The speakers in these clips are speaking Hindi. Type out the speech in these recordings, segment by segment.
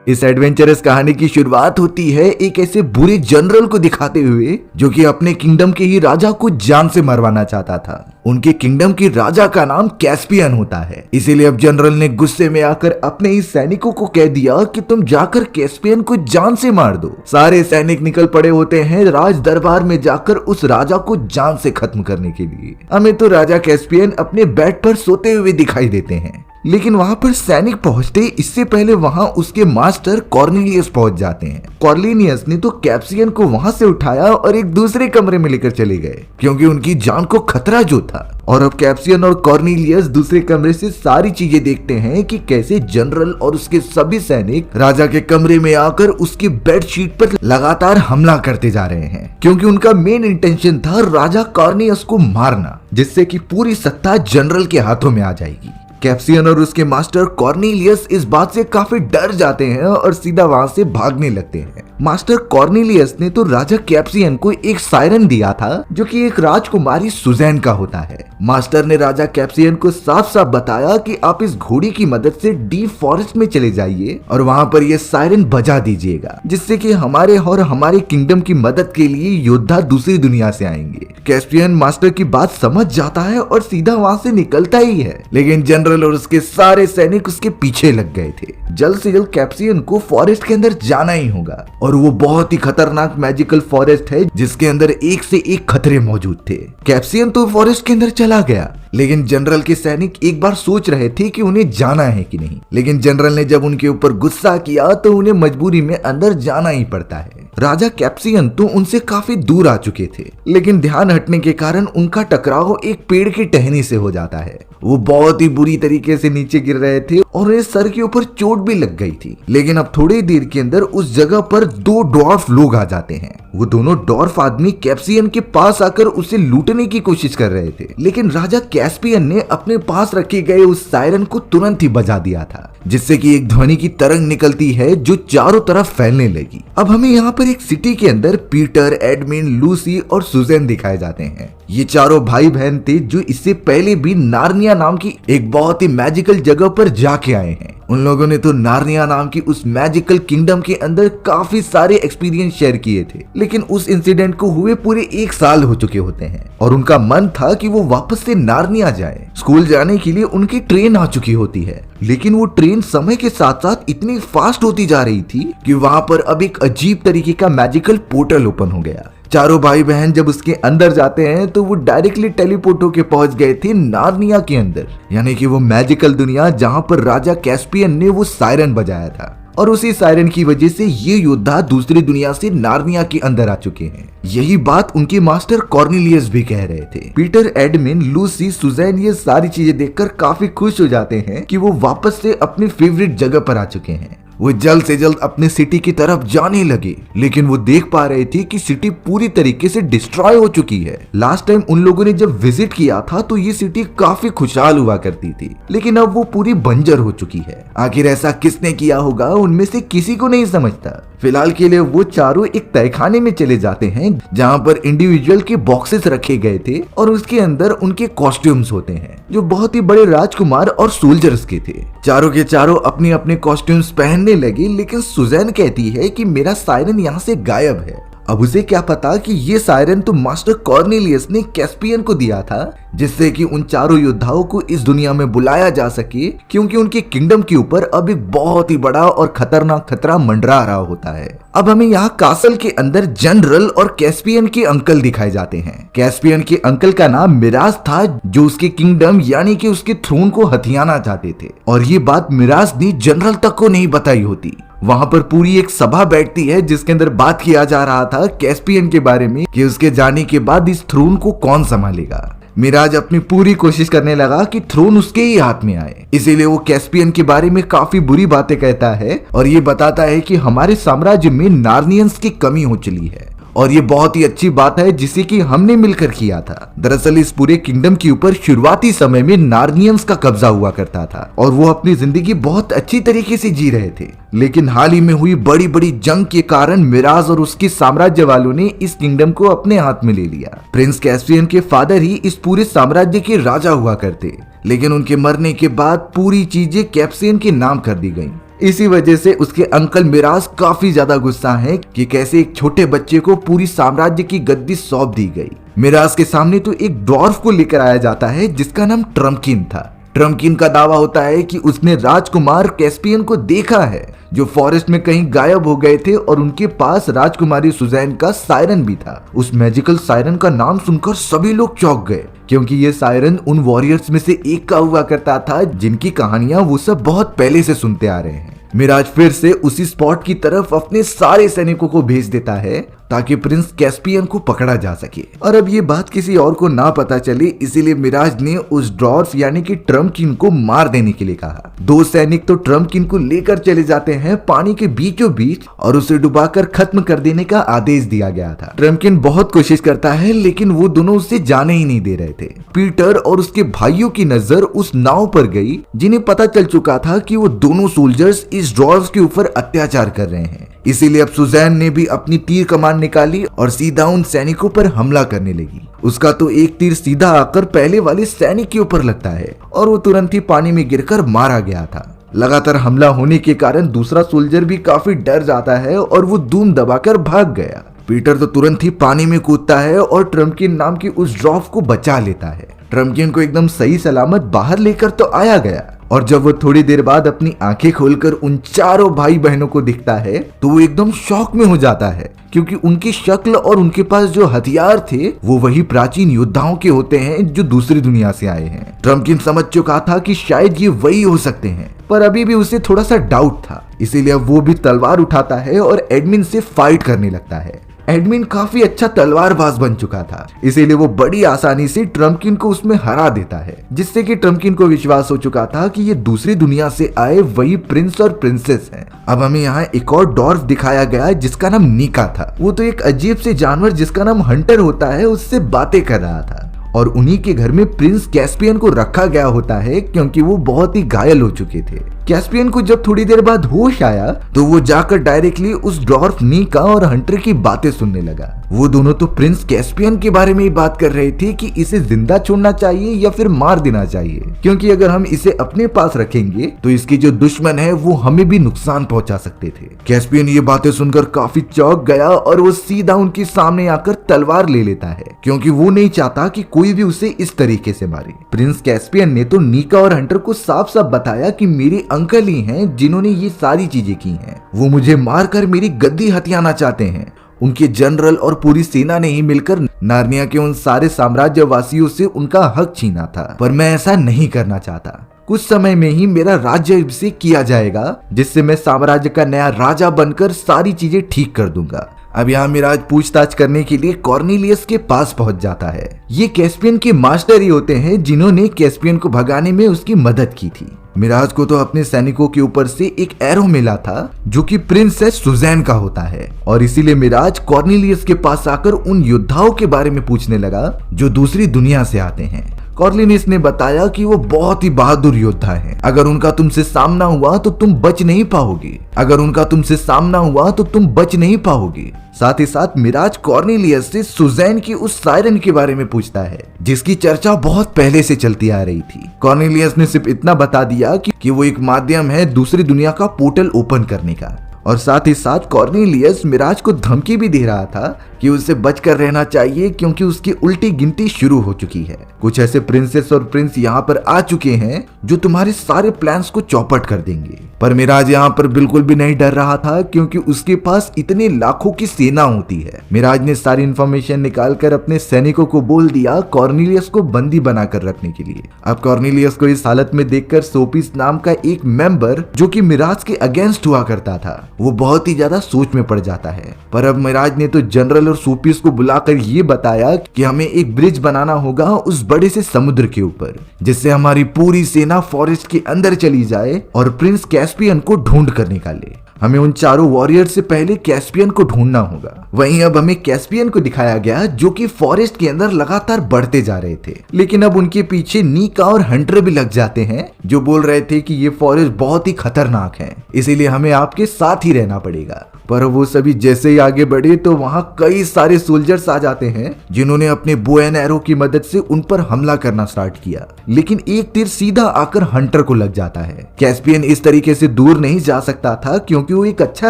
इस एडवेंचरस कहानी की शुरुआत होती है एक ऐसे बुरे जनरल को दिखाते हुए जो कि अपने किंगडम के ही राजा को जान से मरवाना चाहता था। उनके किंगडम के राजा का नाम कैस्पियन होता है। इसीलिए अब जनरल ने गुस्से में आकर अपने ही सैनिकों को कह दिया कि तुम जाकर कैस्पियन को जान से मार दो। सारे सैनिक निकल पड़े होते हैं राज दरबार में जाकर उस राजा को जान से खत्म करने के लिए। हमें तो राजा कैस्पियन अपने बेड पर सोते हुए दिखाई देते हैं, लेकिन वहां पर सैनिक पहुंचते इससे पहले वहां उसके मास्टर कॉर्नेलियस पहुंच जाते हैं। कॉर्नेलियस ने तो कैप्सियन को वहां से उठाया और एक दूसरे कमरे में लेकर चले गए क्योंकि उनकी जान को खतरा जो था। और अब कैप्सियन और कॉर्नेलियस दूसरे कमरे से सारी चीजें देखते हैं कि कैसे जनरल और उसके सभी सैनिक राजा के कमरे में आकर उसकी बेडशीट पर लगातार हमला करते जा रहे हैं क्योंकि उनका मेन इंटेंशन था राजा कॉर्नेलियस को मारना, जिससे कि पूरी सत्ता जनरल के हाथों में आ जाएगी। कैप्सियन और उसके मास्टर कॉर्नेलियस इस बात से काफी डर जाते हैं और सीधा वहां से भागने लगते हैं। मास्टर कॉर्नेलियस ने तो राजा कैप्सियन को एक सायरन दिया था जो कि एक राजकुमारी सुजैन का होता है। मास्टर ने राजा कैप्सियन को साफ साफ बताया कि आप इस घोड़ी की मदद से डीप फॉरेस्ट में चले जाइए और वहां पर ये सायरन बजा दीजिएगा, जिससे कि हमारे और हमारे किंगडम की मदद के लिए योद्धा दूसरी दुनिया से आएंगे। कैस्पियन मास्टर की बात समझ जाता है और सीधा वहां से निकलता ही है, लेकिन जनरल और उसके सारे सैनिक उसके पीछे लग गए थे। जल्द से जल्द कैप्सियन को फॉरेस्ट के अंदर जाना ही होगा और वो बहुत ही खतरनाक मैजिकल फॉरेस्ट है जिसके अंदर एक से एक खतरे मौजूद थे। कैप्सियन तो फॉरेस्ट के अंदर चला गया, लेकिन जनरल के सैनिक एक बार सोच रहे थे कि उन्हें जाना है कि नहीं, लेकिन जनरल ने जब उनके ऊपर गुस्सा किया तो उन्हें मजबूरी में अंदर जाना ही पड़ता है। राजा कैप्सियन तो उनसे काफी दूर आ चुके थे, लेकिन ध्यान हटने के कारण उनका टकराव एक पेड़ की टहनी से हो जाता है। वो बहुत ही बुरी तरीके से नीचे गिर रहे थे और उन्हें सर के ऊपर चोट भी लग गई थी, लेकिन अब थोड़ी देर के अंदर उस जगह पर दो डॉर्फ लोग आ जाते हैं। वो दोनों डॉर्फ आदमी कैप्सियन के पास आकर उसे लूटने की कोशिश कर रहे थे, लेकिन राजा कैस्पियन ने अपने पास रखे गए उस सायरन को तुरंत ही बजा दिया था, जिससे कि एक ध्वनि की तरंग निकलती है जो चारों तरफ फैलने लगी। अब हमें यहाँ पर एक सिटी के अंदर पीटर, एडमिन, लूसी और सुजैन दिखाए जाते हैं। ये चारों भाई बहन थे जो इससे पहले भी नार्निया नाम की एक बहुत ही मैजिकल जगह पर जाके आए हैं। उन लोगों ने तो नार्निया नाम की उस मैजिकल किंगडम के अंदर काफी सारे एक्सपीरियंस शेयर किए थे, लेकिन उस इंसिडेंट को हुए पूरे 1 साल हो चुके होते हैं और उनका मन था कि वो वापस से नार्निया जाए। स्कूल जाने के लिए उनकी ट्रेन आ चुकी होती है, लेकिन वो ट्रेन समय के साथ साथ इतनी फास्ट होती जा रही थी कि वहां पर अब एक अजीब तरीके का मैजिकल पोर्टल ओपन हो गया। चारों भाई बहन जब उसके अंदर जाते हैं तो वो डायरेक्टली टेलीपोर्ट होके पहुंच गए थे नार्निया के अंदर, यानी कि वो मैजिकल दुनिया जहां पर राजा कैस्पियन ने वो सायरन बजाया था। और उसी सायरन की वजह से ये योद्धा दूसरी दुनिया से नार्निया के अंदर आ चुके हैं। यही बात उनके मास्टर कॉर्नेलियस भी कह रहे थे। पीटर, एडमिन, लूसी, सुजैन ये सारी चीजें देखकर काफी खुश हो जाते हैं कि वो वापस से अपनी फेवरेट जगह पर आ चुके हैं। वो जल्द से जल्द अपने सिटी की तरफ जाने लगे, लेकिन वो देख पा रहे थे कि सिटी पूरी तरीके से डिस्ट्रॉय हो चुकी है। लास्ट टाइम उन लोगों ने जब विजिट किया था तो ये सिटी काफी खुशहाल हुआ करती थी, लेकिन अब वो पूरी बंजर हो चुकी है। आखिर ऐसा किसने किया होगा उनमें से किसी को नहीं समझता। फिलहाल के लिए वो चारों एक तहखाने में चले जाते हैं जहाँ पर इंडिविजुअल के बॉक्सेस रखे गए थे और उसके अंदर उनके कॉस्ट्यूम्स होते हैं जो बहुत ही बड़े राजकुमार और सोल्जर्स के थे। चारों के चारों अपने अपने कॉस्ट्यूम्स पहनने लगे, लेकिन सुजैन कहती है कि मेरा सायरन यहाँ से गायब है। अब उसे क्या पता कि ये सायरन तो मास्टर कॉर्नेलियस ने कैस्पियन को दिया था, जिससे कि उन चारों योद्धाओं को इस दुनिया में बुलाया जा सके, क्योंकि उनके किंगडम के ऊपर अब एक बहुत ही बड़ा और खतरनाक खतरा मंडरा रहा होता है। अब हमें यहाँ कासल के अंदर जनरल और कैस्पियन के अंकल दिखाए जाते हैं। कैस्पियन के अंकल का नाम मिराज था, जो उसके किंगडम यानी कि उसके थ्रोन को हथियाना चाहते थे, और ये बात मिराज ने जनरल तक को नहीं बताई होती। वहां पर पूरी एक सभा बैठती है जिसके अंदर बात किया जा रहा था कैस्पियन के बारे में कि उसके जाने के बाद इस थ्रोन को कौन संभालेगा। मिराज अपनी पूरी कोशिश करने लगा कि थ्रोन उसके ही हाथ में आए, इसीलिए वो कैस्पियन के बारे में काफी बुरी बातें कहता है और ये बताता है कि हमारे साम्राज्य में नार्नियंस की कमी हो चली है और ये बहुत ही अच्छी बात है जिसे कि हमने मिलकर किया था। दरअसल इस पूरे किंगडम के ऊपर शुरुआती समय में नार्नियंस का कब्जा हुआ करता था और वो अपनी जिंदगी बहुत अच्छी तरीके से जी रहे थे, लेकिन हाल ही में हुई बड़ी बड़ी जंग के कारण मिराज और उसके साम्राज्य वालों ने इस किंगडम को अपने हाथ में ले लिया। प्रिंस कैस्पियन के फादर ही इस पूरे साम्राज्य के राजा हुआ करते, लेकिन उनके मरने के बाद पूरी चीजें कैप्सियन के नाम कर दी गई। इसी वजह से उसके अंकल मिराज काफी ज्यादा गुस्सा हैं कि कैसे एक छोटे बच्चे को पूरी साम्राज्य की गद्दी सौंप दी गई। मिराज के सामने तो एक ड्वार्फ को लेकर आया जाता है जिसका नाम ट्रम्पकिन था। ट्रम्पकिन का दावा होता है कि उसने राजकुमार कैस्पियन को देखा है जो फॉरेस्ट में कहीं गायब हो गए थे और उनके पास राजकुमारी सुजैन का सायरन भी था। उस मैजिकल सायरन का नाम सुनकर सभी लोग चौंक गए क्योंकि ये सायरन उन वॉरियर्स में से एक का हुआ करता था जिनकी कहानियां वो सब बहुत पहले से सुनते आ रहे हैं। मिराज फिर से उसी स्पॉट की तरफ अपने सारे सैनिकों को भेज देता है ताकि प्रिंस कैस्पियन को पकड़ा जा सके और अब ये बात किसी और को ना पता चले, इसीलिए मिराज ने उस ड्वार्फ यानी कि ट्रम्पकिन को मार देने के लिए कहा। दो सैनिक तो ट्रम्पकिन को लेकर चले जाते हैं पानी के बीचों बीच और उसे डुबाकर खत्म कर देने का आदेश दिया गया था। ट्रम्पकिन बहुत कोशिश करता है लेकिन वो दोनों उसे जाने ही नहीं दे रहे थे। पीटर और उसके भाइयों की नजर उस नाव पर गई जिन्हें पता चल चुका था कि वो दोनों सोल्जर्स इस ड्वार्फ के ऊपर अत्याचार कर रहे हैं। इसीलिए अब सुजैन ने भी अपनी तीर कमान निकाली और सीधा उन सैनिकों पर हमला करने लगी। उसका तो एक तीर सीधा आकर पहले वाले सैनिक के ऊपर लगता है और वो तुरंत ही पानी में गिरकर मारा गया था। लगातार हमला होने के कारण दूसरा सोल्जर भी काफी डर जाता है और वो धूम दबाकर भाग गया। पीटर तो तुरंत ही पानी में कूदता है और ट्रम्पकिन नाम की उस ड्वार्फ को बचा लेता है। ट्रम्पकिन को एकदम सही सलामत बाहर लेकर तो आया गया और जब वो थोड़ी देर बाद अपनी आंखें खोलकर उन चारों भाई बहनों को दिखता है तो वो एकदम शॉक में हो जाता है क्योंकि उनकी शक्ल और उनके पास जो हथियार थे वो वही प्राचीन योद्धाओं के होते हैं जो दूसरी दुनिया से आए हैं। ट्रम्पकिन समझ चुका था कि शायद ये वही हो सकते हैं पर अभी भी उसे थोड़ा सा डाउट था, इसीलिए अब वो भी तलवार उठाता है और एडमिन से फाइट करने लगता है। एडमिन काफी अच्छा तलवारबाज बन चुका था, इसीलिए वो बड़ी आसानी से ट्रम्पकिन को उसमें हरा देता है, जिससे कि ट्रम्पकिन को विश्वास हो चुका था कि ये दूसरी दुनिया से आए वही प्रिंस और प्रिंसेस हैं। अब हमें यहाँ एक और डॉर्फ दिखाया गया जिसका नाम नीका था। वो तो एक अजीब से जानवर जिसका नाम हंटर होता है उससे बातें कर रहा था और उन्हीं के घर में प्रिंस कैस्पियन को रखा गया होता है क्योंकि वो बहुत ही घायल हो चुके थे। कैस्पियन को जब थोड़ी देर बाद होश आया तो वो जाकर डायरेक्टली उस ड्वार्फ नीका और हंटर की बातें सुनने लगा। वो दोनों तो प्रिंस कैस्पियन के बारे में ही बात कर रहे थे कि इसे जिंदा छोड़ना चाहिए या फिर मार देना चाहिए, क्योंकि अगर हम इसे अपने पास रखेंगे तो इसके जो दुश्मन है वो हमें भी नुकसान पहुंचा सकते थे। कैस्पियन ये बातें सुनकर काफी चौंक गया और वो सीधा उनके सामने आकर तलवार ले लेता है क्योंकि वो नहीं चाहता कि कोई भी उसे इस तरीके से मारे। प्रिंस कैस्पियन ने तो नीका और हंटर को साफ साफ बताया कि मेरे अंकल ही हैं जिन्होंने ये सारी चीजें की हैं। वो मुझे मारकर मेरी गद्दी हथियाना चाहते हैं। उनके जनरल और पूरी सेना ने ही मिलकर नार्निया के उन सारे साम्राज्यवासियों से उनका हक छीना था, पर मैं ऐसा नहीं करना चाहता। कुछ समय में ही मेरा राज्य अभिषेक किया जाएगा जिससे मैं साम्राज्य का नया राजा बनकर सारी चीजें ठीक कर दूंगा। अब यहाँ मिराज पूछताछ करने के लिए कॉर्नेलियस के पास पहुंच जाता है। ये कैस्पियन के मास्टर ही होते हैं जिन्होंने कैस्पियन को भगाने में उसकी मदद की थी। मिराज को तो अपने सैनिकों के ऊपर से एक एरो मिला था जो कि प्रिंसेस सुजैन का होता है और इसीलिए मिराज कॉर्नेलियस के पास आकर उन योद्धाओं के बारे में पूछने लगा जो दूसरी दुनिया से आते हैं। कॉर्नेलियस ने बताया कि वो बहुत ही बहादुर योद्धा हैं। अगर उनका तुमसे सामना हुआ तो तुम बच नहीं पाओगे। अगर उनका तुमसे सामना हुआ तो तुम बच नहीं पाओगे। साथ ही साथ मिराज कॉर्नेलियस से सुजैन की उस सायरन के बारे में पूछता है जिसकी चर्चा बहुत पहले से चलती आ रही थी। कॉर्नेलियस ने सिर्फ इतना बता दिया कि वो एक माध्यम है दूसरी दुनिया का पोर्टल ओपन करने का और साथ ही साथ कॉर्नेलियस मिराज को धमकी भी दे रहा था कि उसे बचकर रहना चाहिए क्योंकि उसकी उल्टी गिनती शुरू हो चुकी है। कुछ ऐसे प्रिंसेस और प्रिंस यहाँ पर आ चुके हैं जो तुम्हारे सारे प्लान्स को चौपट कर देंगे। पर मिराज यहाँ पर बिल्कुल भी नहीं डर रहा था क्योंकि उसके पास इतने लाखों की सेना होती है। मिराज ने सारी इंफॉर्मेशन निकालकर अपने सैनिकों को बोल दिया कॉर्नेलियस को बंदी बनाकर रखने के लिए। अब कॉर्नेलियस को इस हालत में देखकर सोपिस नाम का एक मेंबर जो कि मिराज के अगेंस्ट हुआ करता था वो बहुत ही ज्यादा सोच में पड़ जाता है। पर अब मिराज ने तो जनरल और सोपिस को बुलाकर ये बताया कि हमें एक ब्रिज बनाना होगा उस बड़े से समुद्र के ऊपर जिससे हमारी पूरी सेना फॉरेस्ट के अंदर चली जाए और प्रिंस कैस्पियन को ढूंढ कर निकाले। हमें उन चारों वॉरियर से पहले कैस्पियन को ढूंढना होगा। वहीं अब हमें कैस्पियन को दिखाया गया जो कि फॉरेस्ट के अंदर लगातार बढ़ते जा रहे थे, लेकिन अब उनके पीछे नीका और हंटर भी लग जाते हैं जो बोल रहे थे कि ये फॉरेस्ट बहुत ही खतरनाक है, इसीलिए हमें आपके साथ ही रहना पड़ेगा। पर वो सभी जैसे ही आगे बढ़े तो वहां कई सारे सोल्जर्स आ जाते हैं जिन्होंने अपने बो एंड एरो की मदद से उन पर हमला करना स्टार्ट किया, लेकिन एक तीर सीधा आकर हंटर को लग जाता है। कैस्पियन इस तरीके से दूर नहीं जा सकता था क्योंकि वो एक अच्छा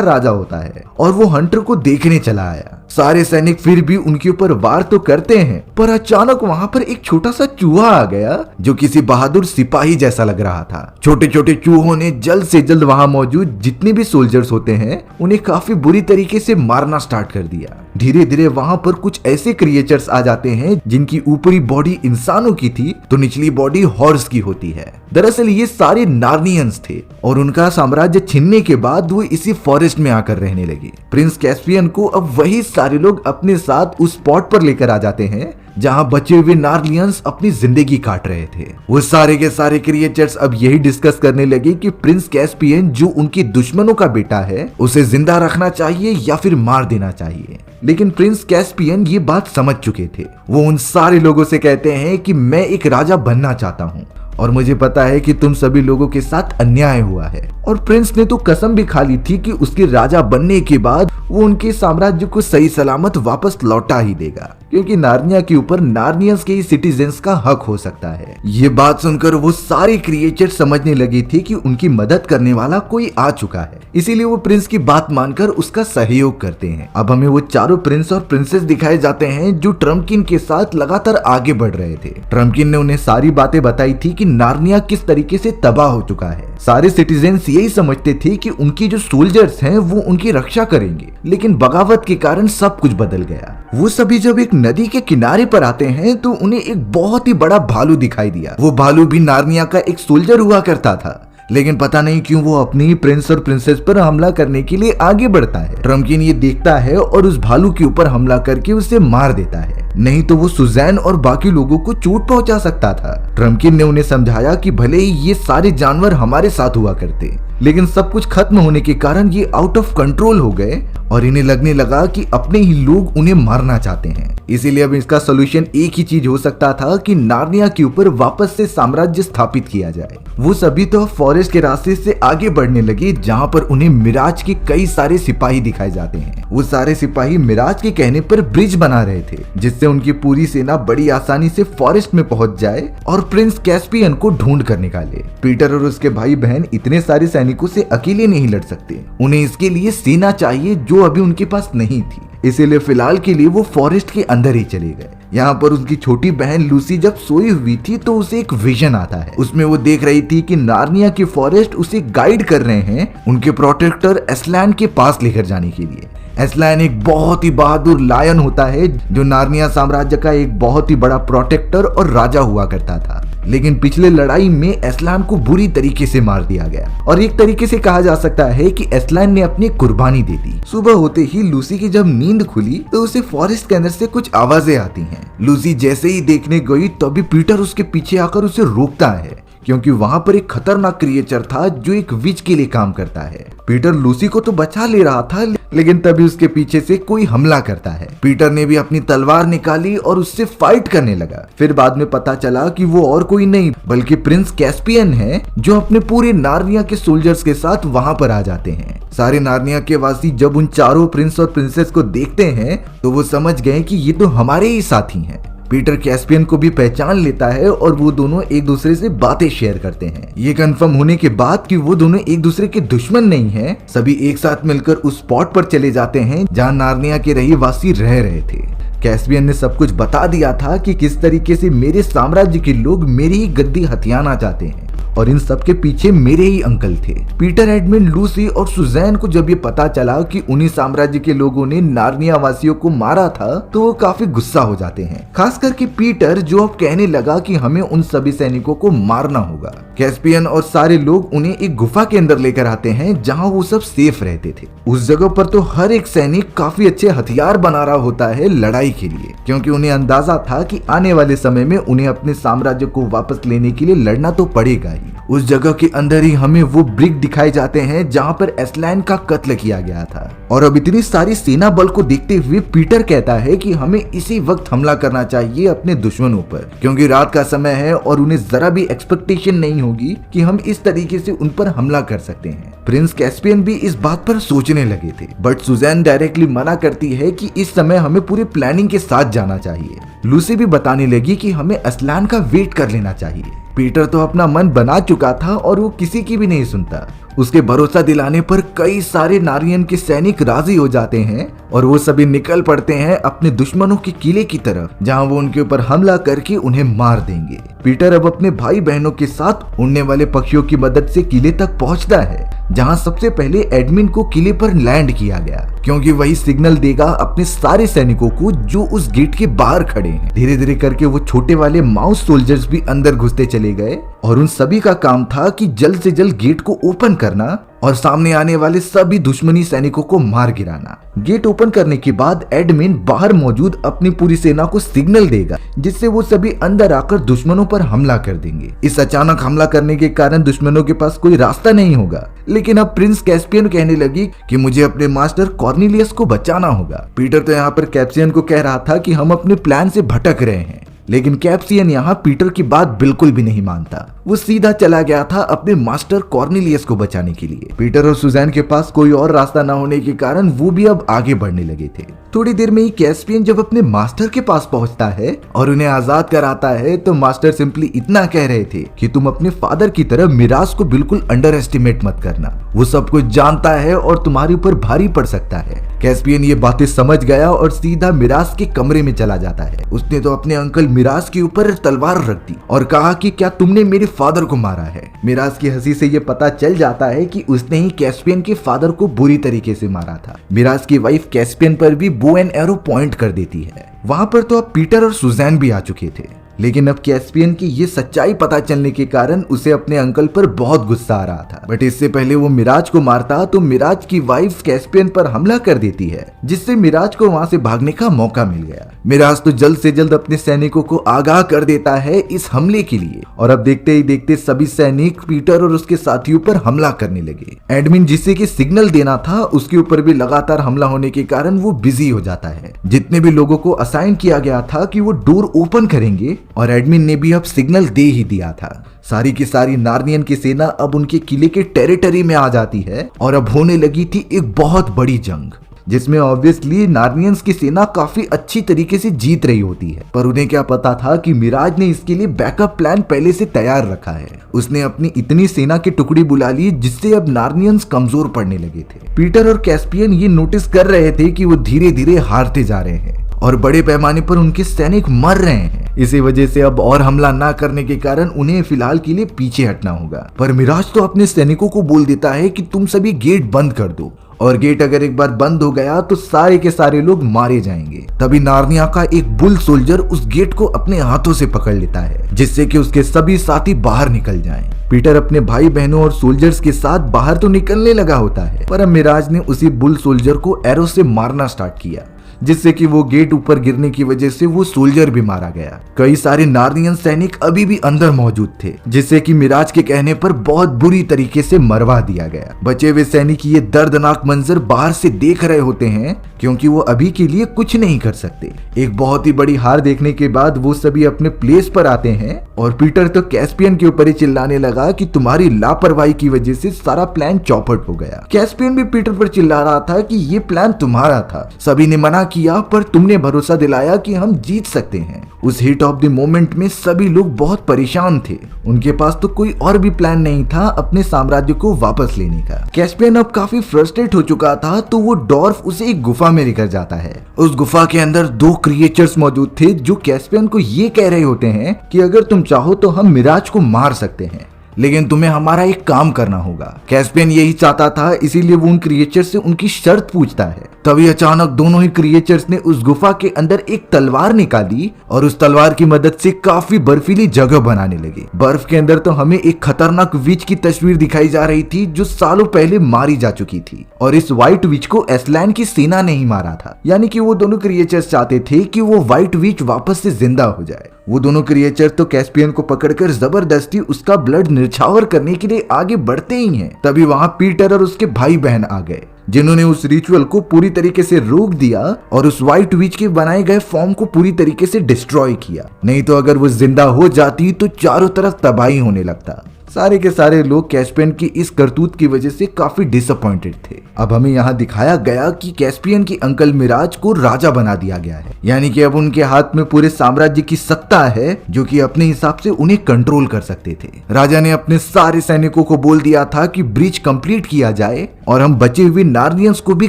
राजा होता है और वो हंटर को देखने चला आया। सारे सैनिक फिर भी उनके ऊपर वार तो करते हैं, पर अचानक वहां पर एक छोटा सा चूहा आ गया जो किसी बहादुर सिपाही जैसा लग रहा था। छोटे छोटे चूहों ने जल्द से जल्द वहां मौजूद जितने भी सोल्जर्स होते हैं उन्हें काफी बुरी तरीके से मारना स्टार्ट कर दिया। धीरे धीरे वहां पर कुछ ऐसे क्रिएचर्स आ जाते हैं जिनकी ऊपरी बॉडी इंसानों की थी तो निचली बॉडी हॉर्स की होती है। दरअसल ये सारे नार्नियंस थे और उनका साम्राज्य छीनने के बाद वो इसी फॉरेस्ट में आकर रहने लगे। प्रिंस कैस्पियन को अब वही सारे लोग अपने साथ उस स्पॉट पर लेकर आ जाते हैं जहां बचे हुए नार्लियंस अपनी जिंदगी काट रहे थे। वो सारे के सारे क्रिएचर्स अब यही डिस्कस करने लगे कि प्रिंस कैस्पियन जो उनके दुश्मनों का बेटा है उसे जिंदा रखना चाहिए या फिर मार देना चाहिए। लेकिन प्रिंस कैस्पियन ये बात समझ चुके थे। वो उन सारे लोगों से कहते हैं कि मैं एक राजा बनना चाहता हूँ और मुझे पता है कि तुम सभी लोगों के साथ अन्याय हुआ है। और प्रिंस ने तो कसम भी खा ली थी कि उसके राजा बनने के बाद वो उनके साम्राज्य को सही सलामत वापस लौटा ही देगा, क्योंकि नार्निया के ऊपर नार्नियंस के ही सिटीजन्स का हक हो सकता है। ये बात सुनकर वो सारे क्रिएचर समझने लगे थे कि उनकी मदद करने वाला कोई आ चुका है, इसीलिए वो प्रिंस की बात मानकर उसका सहयोग करते हैं। अब हमें वो चारों प्रिंस और प्रिंसेस दिखाए जाते हैं जो ट्रम्पकिन के साथ लगातार आगे बढ़ रहे थे। ट्रम्पकिन ने उन्हें सारी बातें बताई थी कि नार्निया किस तरीके से तबाह हो चुका है। सारे सिटीजन्स यही समझते थे कि उनकी जो सोल्जर्स हैं वो उनकी रक्षा करेंगे, लेकिन बगावत के कारण सब कुछ बदल गया। वो सभी जब एक नदी के किनारे पर आते हैं तो उन्हें एक बहुत ही बड़ा भालू दिखाई दिया। वो भालू भी नार्निया का एक सोल्जर हुआ करता था, लेकिन पता नहीं क्यों वो अपनी प्रिंस और प्रिंसेस पर हमला करने के लिए आगे बढ़ता है। ट्रम्पकिन ये देखता है और उस भालू के ऊपर हमला करके उसे मार देता है, नहीं तो वो सुजैन और बाकी लोगों को चोट पहुंचा सकता था। ट्रम्पकिन ने उन्हें समझाया कि भले ही ये सारे जानवर हमारे साथ हुआ करते, लेकिन सब कुछ खत्म होने के कारण ये आउट ऑफ कंट्रोल हो गए और इन्हें लगने लगा कि अपने ही लोग उन्हें मारना चाहते हैं। इसीलिए अब इसका सोल्यूशन एक ही चीज हो सकता था कि नार्निया के ऊपर वापस से साम्राज्य स्थापित किया जाए। वो सभी तो फॉरेस्ट के रास्ते से आगे बढ़ने लगे जहां पर उन्हें मिराज के कई सारे सिपाही दिखाए जाते हैं। वो सारे सिपाही मिराज के कहने पर ब्रिज बना रहे थे जिससे उनकी पूरी सेना बड़ी आसानी से फॉरेस्ट में पहुंच जाए और प्रिंस कैस्पियन को ढूंढ कर निकाले। पीटर और उसके भाई बहन इतने सारे सैनिकों से अकेले नहीं लड़ सकते, उन्हें इसके लिए सेना चाहिए जो अभी उनके पास नहीं थी। इसीलिए फिलहाल के लिए वो फॉरेस्ट के अंदर ही चले गए। यहाँ पर उनकी छोटी बहन लूसी जब सोई हुई थी तो उसे एक विजन आता है। उसमें वो देख रही थी कि नार्निया के फॉरेस्ट उसे गाइड कर रहे हैं उनके प्रोटेक्टर एस्लैन के पास लेकर जाने के लिए। एस्लैन एक बहुत ही बहादुर लायन होता है जो नार्निया साम्राज्य का एक बहुत ही बड़ा प्रोटेक्टर और राजा हुआ करता था, लेकिन पिछले लड़ाई में एस्लैन को बुरी तरीके से मार दिया गया और एक तरीके से कहा जा सकता है कि एस्लैन ने अपनी कुर्बानी दे दी। सुबह होते ही लूसी की जब नींद खुली तो उसे फॉरेस्ट के अंदर से कुछ आवाजें आती हैं। लूसी जैसे ही देखने गई तभी पीटर उसके पीछे आकर उसे रोकता है, क्योंकि वहां पर एक खतरनाक क्रिएचर था जो एक विच के लिए काम करता है। पीटर लूसी को तो बचा ले रहा था, लेकिन तभी उसके पीछे से कोई हमला करता है। पीटर ने भी अपनी तलवार निकाली और उससे फाइट करने लगा। फिर बाद में पता चला कि वो और कोई नहीं बल्कि प्रिंस कैस्पियन है जो अपने पूरे नार्निया के सोल्जर्स के साथ वहां पर आ जाते हैं। सारे नार्निया के वासी जब उन चारों प्रिंस और प्रिंसेस को देखते हैं तो वो समझ गए कि ये तो हमारे ही साथी हैं। पीटर कैस्पियन को भी पहचान लेता है और वो दोनों एक दूसरे से बातें शेयर करते हैं। ये कंफर्म होने के बाद कि वो दोनों एक दूसरे के दुश्मन नहीं हैं, सभी एक साथ मिलकर उस स्पॉट पर चले जाते हैं जहां नार्निया के रहीवासी रह रहे थे। कैस्पियन ने सब कुछ बता दिया था कि किस तरीके से मेरे साम्राज्य के लोग मेरी ही गद्दी हथियाना चाहते हैं और इन सब के पीछे मेरे ही अंकल थे। पीटर, एडमिन, लूसी और सुजैन को जब ये पता चला कि उन्हीं साम्राज्य के लोगों ने नार्निया वासियों को मारा था तो वो काफी गुस्सा हो जाते हैं। खास करके पीटर जो अब कहने लगा कि हमें उन सभी सैनिकों को मारना होगा। कैस्पियन और सारे लोग उन्हें एक गुफा के अंदर लेकर आते हैं जहां वो सब सेफ रहते थे। उस जगह पर तो हर एक सैनिक काफी अच्छे हथियार बना रहा होता है लड़ाई के लिए, क्योंकि उन्हें अंदाजा था कि आने वाले समय में उन्हें अपने साम्राज्य को वापस लेने के लिए लड़ना तो पड़ेगा ही। उस जगह के अंदर ही हमें वो ब्रिक दिखाए जाते हैं जहां पर एस्लैन का कत्ल किया गया था और अब इतनी सारी सेना बल को देखते हुए पीटर कहता है कि हमें इसी वक्त हमला करना चाहिए अपने दुश्मनों पर, क्योंकि रात का समय है और उन्हें जरा भी एक्सपेक्टेशन नहीं होगी कि हम इस तरीके से उन पर हमला कर सकते हैं। प्रिंस कैस्पियन भी इस बात पर सोचने लगे थे, बट सुजैन डायरेक्टली मना करती है कि इस समय हमें पूरी प्लानिंग के साथ जाना चाहिए। लूसी भी बताने लगी कि हमें असलान का वेट कर लेना चाहिए। पीटर तो अपना मन बना चुका था और वो किसी की भी नहीं सुनता। उसके भरोसा दिलाने पर कई सारे नारियन के सैनिक राजी हो जाते हैं और वो सभी निकल पड़ते हैं अपने दुश्मनों के किले की तरफ, जहां वो उनके ऊपर हमला करके उन्हें मार देंगे। पीटर अब अपने भाई बहनों के साथ उड़ने वाले पक्षियों की मदद से किले तक पहुंचता है, जहां सबसे पहले एडमिन को किले पर लैंड किया गया, क्योंकि वही सिग्नल देगा अपने सारे सैनिकों को जो उस गेट के बाहर खड़े हैं। धीरे धीरे करके वो छोटे वाले माउस सोल्जर्स भी अंदर घुसते चले गए और उन सभी का काम था कि जल्द से जल्द गेट को ओपन करना और सामने आने वाले सभी दुश्मनी सैनिकों को मार गिराना। गेट ओपन करने के बाद एडमिन बाहर मौजूद अपनी पूरी सेना को सिग्नल देगा, जिससे वो सभी अंदर आकर दुश्मनों पर हमला कर देंगे। इस अचानक हमला करने के कारण दुश्मनों के पास कोई रास्ता नहीं होगा, लेकिन अब प्रिंस कैस्पियन कहने लगी कि मुझे अपने मास्टर कॉर्नेलियस को बचाना होगा। पीटर तो यहाँ पर कैप्सियन को कह रहा था कि हम अपने प्लान से भटक रहे हैं, लेकिन कैप्सियन यहाँ पीटर की बात बिल्कुल भी नहीं मानता। वो सीधा चला गया था अपने मास्टर कॉर्नेलियस को बचाने के लिए। पीटर और सुजैन के पास कोई और रास्ता न होने के कारण वो भी अब आगे बढ़ने लगे थे। थोड़ी देर में ही कैस्पियन जब अपने मास्टर के पास पहुंचता है और उन्हें आजाद कराता है, तो मास्टर सिंपली इतना कह रहे थे कि तुम अपने फादर की तरह मिराज को बिल्कुल अंडर एस्टिमेट मत करना, वो सब कुछ जानता है और तुम्हारे ऊपर भारी पड़ सकता है। कैस्पियन ये बातें समझ गया और सीधा मिराज के कमरे में चला जाता है। उसने तो अपने अंकल मिराज के ऊपर तलवार रख दी और कहा कि क्या तुमने मेरे फादर को मारा है। मिराज की हंसी से ये पता चल जाता है कि उसने ही कैस्पियन के फादर को बुरी तरीके से मारा था। मिराज की वाइफ कैस्पियन पर भी बो एंड एरो पॉइंट कर देती है। वहां पर तो अब पीटर और सुजैन भी आ चुके थे, लेकिन अब कैस्पियन की ये सच्चाई पता चलने के कारण उसे अपने अंकल पर बहुत गुस्सा आ रहा था। बट इससे पहले वो मिराज को मारता तो मिराज की वाइफ कैस्पियन पर हमला कर देती है, जिससे मिराज को वहां से भागने का मौका मिल गया। मिराज तो जल्द से जल्द अपने सैनिकों को आगाह कर देता है इस हमले के लिए, और अब देखते ही देखते सभी सैनिक पीटर और उसके साथियों पर हमला करने लगे। एडमिन जिसे की सिग्नल देना था उसके ऊपर भी लगातार हमला होने के कारण वो बिजी हो जाता है। जितने भी लोगों को असाइन किया गया था कि वो डोर ओपन करेंगे, और एडमिन ने भी अब सिग्नल दे ही दिया था। सारी की सारी नार्नियन की सेना अब उनके किले के टेरिटरी में आ जाती है और अब होने लगी थी एक बहुत बड़ी जंग, जिसमें ऑब्वियसली नार्नियंस की सेना काफी अच्छी तरीके से जीत रही होती है। पर उन्हें क्या पता था कि मिराज ने इसके लिए बैकअप प्लान पहले से तैयार रखा है। उसने अपनी इतनी सेना की टुकड़ी बुला ली जिससे अब नार्नियंस कमजोर पड़ने लगे थे। पीटर और कैस्पियन ये नोटिस कर रहे थे कि वो धीरे धीरे हारते जा रहे हैं और बड़े पैमाने पर उनके सैनिक मर रहे हैं। इसी वजह से अब और हमला ना करने के कारण उन्हें फिलहाल के लिए पीछे हटना होगा। पर मिराज तो अपने सैनिकों को बोल देता है कि तुम सभी गेट बंद कर दो, और गेट अगर एक बार बंद हो गया तो सारे के सारे लोग मारे जाएंगे। तभी नार्निया का एक बुल सोल्जर उस गेट को अपने हाथों से पकड़ लेता है, जिससे कि उसके सभी साथी बाहर निकल जाएं। पीटर अपने भाई बहनों और सोल्जर्स के साथ बाहर तो निकलने लगा होता है, पर अब मिराज ने उसी बुल सोल्जर को एरो से मारना स्टार्ट किया, जिससे कि वो गेट ऊपर गिरने की वजह से वो सोल्जर भी मारा गया। कई सारे नार्नियन सैनिक अभी भी अंदर मौजूद थे, जिससे कि मिराज के कहने पर बहुत बुरी तरीके से मरवा दिया गया। बचे हुए सैनिक ये दर्दनाक मंजर बाहर से देख रहे होते हैं, क्योंकि वो अभी के लिए कुछ नहीं कर सकते। एक बहुत ही बड़ी हार देखने के बाद वो सभी अपने प्लेस पर आते हैं और पीटर तो कैस्पियन के ऊपर ही चिल्लाने लगा कि तुम्हारी लापरवाही की वजह से सारा प्लान चौपट हो गया। कैस्पियन भी पीटर पर चिल्ला रहा था कि ये प्लान तुम्हारा था, सभी ने मना किया पर तुमने भरोसा दिलाया कि हम जीत सकते हैं। उस हिट ऑफ द मोमेंट में सभी लोग बहुत परेशान थे। उनके पास तो कोई और भी प्लान नहीं था अपने साम्राज्य को वापस लेने का। कैस्पियन अब काफी फ्रस्ट्रेट हो चुका था, तो वो डॉर्फ उसे एक गुफा में लेकर जाता है। उस गुफा के अंदर दो क्रिएचर्स मौजूद थे जो कैस्पियन को ये कह रहे होते हैं कि अगर तुम चाहो तो हम मिराज को मार सकते हैं, लेकिन तुम्हें हमारा एक काम करना होगा। कैस्पियन यही चाहता था, इसीलिए वो उन क्रिएचर से उनकी शर्त पूछता है। तभी अचानक दोनों ही क्रिएचर्स ने उस गुफा के अंदर एक तलवार निकाली और उस तलवार की मदद से काफी बर्फीली जगह बनाने लगे। बर्फ के अंदर तो हमें एक खतरनाक विच की तस्वीर दिखाई जा रही थी जो सालों पहले मारी जा चुकी थी, और इस व्हाइट विच को एस्लैन की सेना ने ही मारा था। यानी कि वो दोनों क्रिएचर्स चाहते थे कि वो व्हाइट विच वापस से जिंदा हो जाए। वो दोनों क्रिएचर तो कैस्पियन को पकड़कर जबरदस्ती उसका ब्लड निछावर करने के लिए आगे बढ़ते ही हैं। तभी वहां पीटर और उसके भाई बहन आ गए। जिन्होंने उस रिचुअल को पूरी तरीके से रोक दिया और उस व्हाइट विच के बनाए गए फॉर्म को पूरी तरीके से डिस्ट्रॉय किया। नहीं तो अगर वो जिंदा हो जाती तो चारों तरफ तबाही होने लगता। सारे के सारे लोग कैस्पियन की इस करतूत की वजह से काफी डिसअपॉइंटेड थे। अब हमें यहाँ दिखाया गया कि कैस्पियन की अंकल मिराज को राजा बना दिया गया है, यानी कि अब उनके हाथ में पूरे साम्राज्य की सत्ता है जो कि अपने हिसाब से उन्हें कंट्रोल कर सकते थे। राजा ने अपने सारे सैनिकों को बोल दिया था कि ब्रीच कंप्लीट किया जाए और हम बचे हुए नार्नियंस को भी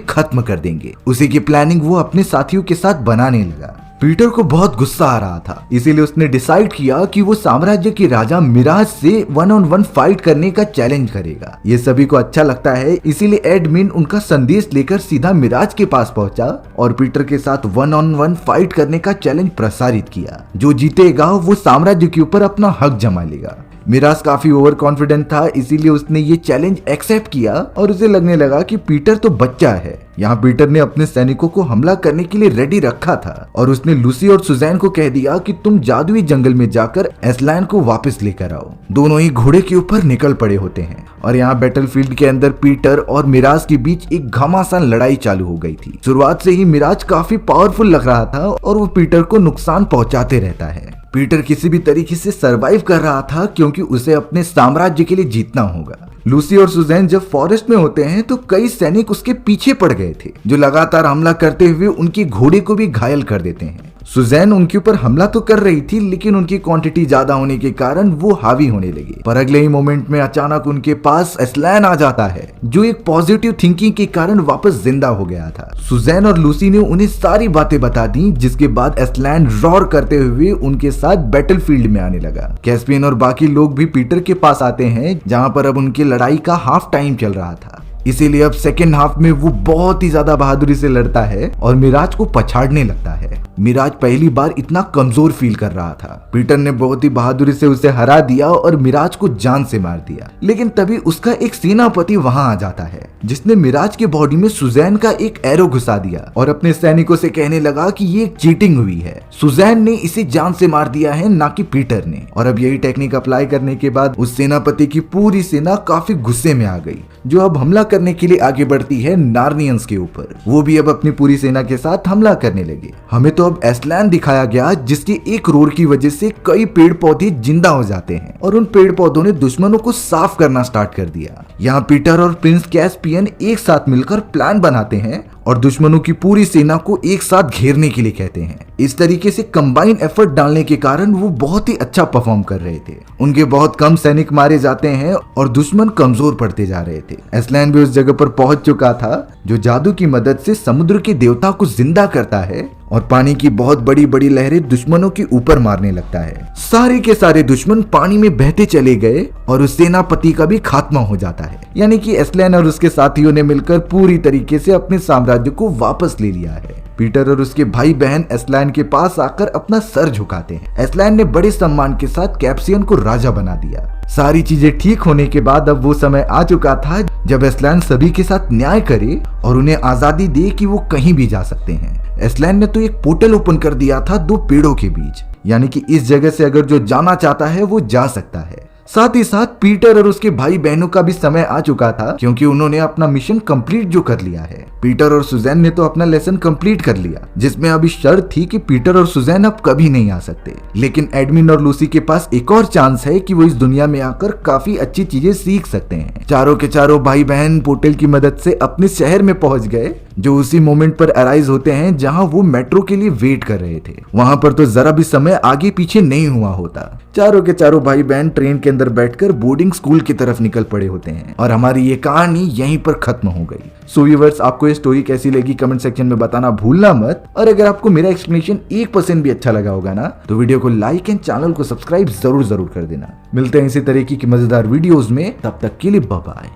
खत्म कर देंगे। उसी की प्लानिंग वो अपने साथियों के साथ बनाने लगा। पीटर को बहुत गुस्सा आ रहा था, इसीलिए उसने डिसाइड किया कि वो साम्राज्य के राजा मिराज से 1-on-1 फाइट करने का चैलेंज करेगा। ये सभी को अच्छा लगता है, इसीलिए एडमिन उनका संदेश लेकर सीधा मिराज के पास पहुंचा और पीटर के साथ 1-on-1 फाइट करने का चैलेंज प्रसारित किया। जो जीतेगा वो साम्राज्य के ऊपर अपना हक जमा लेगा। मिराज काफी ओवर कॉन्फिडेंट था, इसीलिए उसने ये चैलेंज एक्सेप्ट किया और उसे लगने लगा कि पीटर तो बच्चा है। यहाँ पीटर ने अपने सैनिकों को हमला करने के लिए रेडी रखा था और उसने लूसी और सुजैन को कह दिया कि तुम जादुई जंगल में जाकर एस्लैन को वापस लेकर आओ। दोनों ही घोड़े के ऊपर निकल पड़े होते हैं और यहाँ बैटलफील्ड के अंदर पीटर और मिराज के बीच एक घमासान लड़ाई चालू हो गई थी। शुरुआत से ही मिराज काफी पावरफुल लग रहा था और वो पीटर को नुकसान पहुंचाते रहता है। पीटर किसी भी तरीके से सरवाइव कर रहा था क्योंकि उसे अपने साम्राज्य के लिए जीतना होगा। लूसी और सुजैन जब फॉरेस्ट में होते हैं तो कई सैनिक उसके पीछे पड़ गए थे जो लगातार हमला करते हुए उनके घोड़े को भी घायल कर देते हैं। सुजैन उनके ऊपर हमला तो कर रही थी लेकिन उनकी क्वांटिटी ज्यादा होने के कारण वो हावी होने लगे। पर अगले ही मोमेंट में अचानक उनके पास एस्लैन आ जाता है जो एक पॉजिटिव थिंकिंग के कारण वापस जिंदा हो गया था। सुजैन और लूसी ने उन्हें सारी बातें बता दी, जिसके बाद एस्लैन रॉर करते हुए उनके साथ बैटलफील्ड में आने लगा। कैस्पियन और बाकी लोग भी पीटर के पास आते हैं जहां पर अब उनकी लड़ाई का हाफ टाइम चल रहा था। इसीलिए अब सेकेंड हाफ में वो बहुत ही ज्यादा बहादुरी से लड़ता है और मिराज को पछाड़ने लगता है। मिराज पहली बार इतना कमजोर फील कर रहा था। पीटर ने बहुत ही बहादुरी से उसे हरा दिया और मिराज को जान से मार दिया। लेकिन तभी उसका एक सेनापति वहां आ जाता है जिसने मिराज के बॉडी में सुजैन का एक एरो घुसा दिया और अपने सैनिकों से कहने लगा कि ये एक चीटिंग हुई है। सुजैन ने इसे जान से मार दिया है, ना कि पीटर ने। और अब यही टेक्निक अप्लाई करने के बाद उस सेनापति की पूरी सेना काफी गुस्से में आ गई जो अब हमला करने के लिए आगे बढ़ती है नार्नियंस के ऊपर। वो भी अब अपनी पूरी सेना के साथ हमला करने लगे। हमें तो अब एस्लैन दिखाया गया जिसके एक रोर की वजह से कई पेड़ पौधे जिंदा हो जाते हैं और उन पेड़ पौधों ने दुश्मनों को साफ करना स्टार्ट कर दिया। यहाँ पीटर और प्रिंस कैस्पियन एक साथ मिलकर प्लान बनाते हैं और दुश्मनों की पूरी सेना को एक साथ घेरने के लिए कहते हैं। इस तरीके से कंबाइन एफर्ट डालने के कारण वो बहुत ही अच्छा परफॉर्म कर रहे थे। उनके बहुत कम सैनिक मारे जाते हैं और दुश्मन कमजोर पड़ते जा रहे थे। एस्लैन भी उस जगह पर पहुंच चुका था जो जादू की मदद से समुद्र के देवता को जिंदा करता है और पानी की बहुत बड़ी बड़ी लहरें दुश्मनों के ऊपर मारने लगता है। सारे के सारे दुश्मन पानी में बहते चले गए और उस सेनापति का भी खात्मा हो जाता है। यानी कि एस्लैन और उसके साथियों ने मिलकर पूरी तरीके से अपने साम्राज्य को वापस ले लिया है। पीटर और उसके भाई बहन एस्लैन के पास आकर अपना सर झुकाते हैं। एस्लैन ने बड़े सम्मान के साथ कैप्सियन को राजा बना दिया। सारी चीजें ठीक होने के बाद अब वो समय आ चुका था जब एस्लैन सभी के साथ न्याय करे और उन्हें आजादी दे कि वो कहीं भी जा सकते हैं। एस्लैन ने तो एक पोर्टल ओपन कर दिया था दो पेड़ों के बीच, यानी कि इस जगह से अगर जो जाना चाहता है वो जा सकता है। साथ ही साथ पीटर और उसके भाई बहनों का भी समय आ चुका था क्योंकि उन्होंने अपना मिशन कंप्लीट जो कर लिया है। पीटर और सुजैन ने तो अपना लेसन कंप्लीट कर लिया, जिसमें अभी शर्त थी कि पीटर और सुजैन अब कभी नहीं आ सकते। लेकिन एडमिन और लूसी के पास एक और चांस है कि वो इस दुनिया में आकर काफी अच्छी चीजें सीख सकते हैं। चारों के चारों भाई बहन पोर्टल की मदद से अपने शहर में पहुंच गए जो उसी मोमेंट पर अराइज होते हैं जहां वो मेट्रो के लिए वेट कर रहे थे। वहां पर तो जरा भी समय आगे पीछे नहीं हुआ होता। चारों के चारों भाई बहन ट्रेन के अंदर बैठकर बोर्डिंग स्कूल की तरफ निकल पड़े होते हैं और हमारी ये कहानी यहीं पर खत्म हो गई। सो व्यूअर्स, आपको ये स्टोरी कैसी लगी कमेंट सेक्शन में बताना भूलना मत। और अगर आपको मेरा एक्सप्लेनेशन 1% भी अच्छा लगा होगा ना तो वीडियो को लाइक एंड चैनल को सब्सक्राइब जरूर कर देना। मिलते हैं इसी तरीके की मजेदार वीडियोस में, तब तक के लिए बाय बाय।